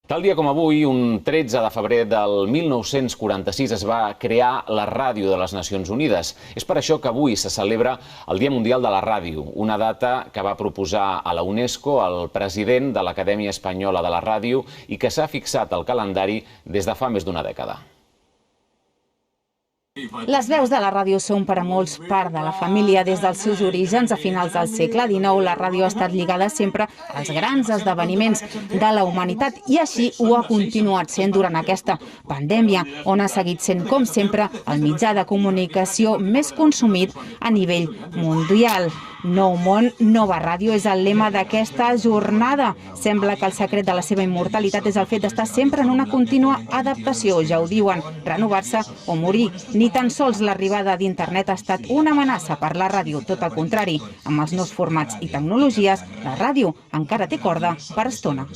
Tal dia com avui, un 13 de febrer del 1946, es va crear la Ràdio de les Nacions Unides. És per això que avui se celebra el Dia Mundial de la Ràdio, una data que va proposar a la UNESCO el president de l'Acadèmia Espanyola de la Ràdio i que s'ha fixat al calendari des de fa més d'una dècada. Les veus de la ràdio són per a molts part de la família. Des dels seus orígens a finals del segle XIX, la ràdio ha estat lligada sempre als grans esdeveniments de la humanitat i així ho ha continuat sent durant aquesta pandèmia, on ha seguit sent, com sempre, el mitjà de comunicació més consumit a nivell mundial. Nou món, nova ràdio és el lema d'aquesta jornada. Sembla que el secret de la seva immortalitat és el fet d'estar sempre en una contínua adaptació, ja ho diuen, renovar-se o morir. Ni tan sols l'arribada d'internet ha estat una amenaça per la ràdio, tot el contrari. Amb els nous formats i tecnologies, la ràdio encara té corda per estona.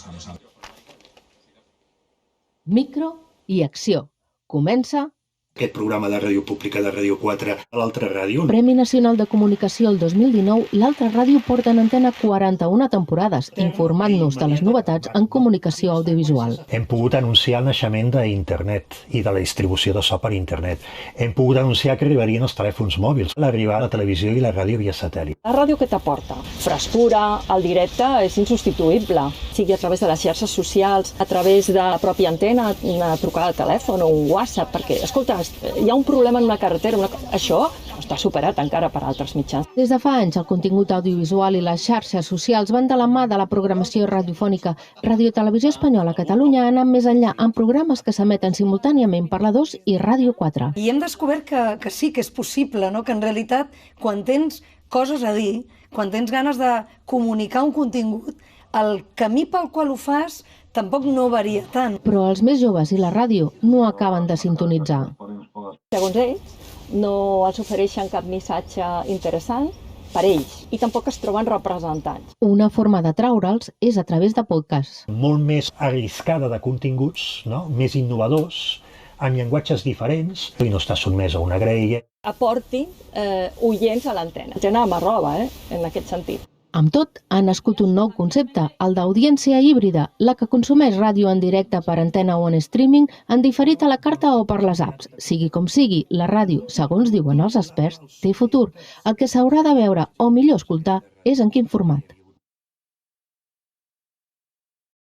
Micro i acció. Comença aquest programa de Ràdio Pública de Ràdio 4 a l'Altra Ràdio. Premi Nacional de Comunicació el 2019, l'Altra Ràdio porta en antena 41 temporades, informant-nos de les novetats en comunicació audiovisual. Hem pogut anunciar el naixement d'internet i de la distribució de so per internet. Hem pogut anunciar que arribarien els telèfons mòbils, l'arribada de la televisió i la ràdio via satèl·lit. La ràdio què t'aporta? Frescura, el directe és insubstituïble, sigui a través de les xarxes socials, a través de la pròpia antena, una trucada de telèfon o un WhatsApp, perquè, escolta, hi ha un problema en una carretera, això està superat encara per altres mitjans. Des de fa anys, el contingut audiovisual i les xarxes socials van de la mà de la programació radiofònica. Ràdio Televisió Espanyola a Catalunya ha anat més enllà en programes que s'emeten simultàniament per la 2 i Ràdio 4. I hem descobert que sí, que és possible, que en realitat, quan tens coses a dir, quan tens ganes de comunicar un contingut, el camí pel qual ho fas tampoc no varia tant. Però els més joves i la ràdio no acaben de sintonitzar. Segons ells, no els ofereixen cap missatge interessant per ells i tampoc es troben representats. Una forma d'atraure'ls és a través de podcasts. Molt més arriscada de continguts, més innovadors, amb llenguatges diferents i no està sotmès a una graella. Aporti oients a l'antena. Antena amb arroba, en aquest sentit. Amb tot, ha nascut un nou concepte, el d'audiència híbrida, la que consumeix ràdio en directe per antena o en streaming, en diferit a la carta o per les apps. Sigui com sigui, la ràdio, segons diuen els experts, té futur. El que s'haurà de veure o millor escoltar és en quin format.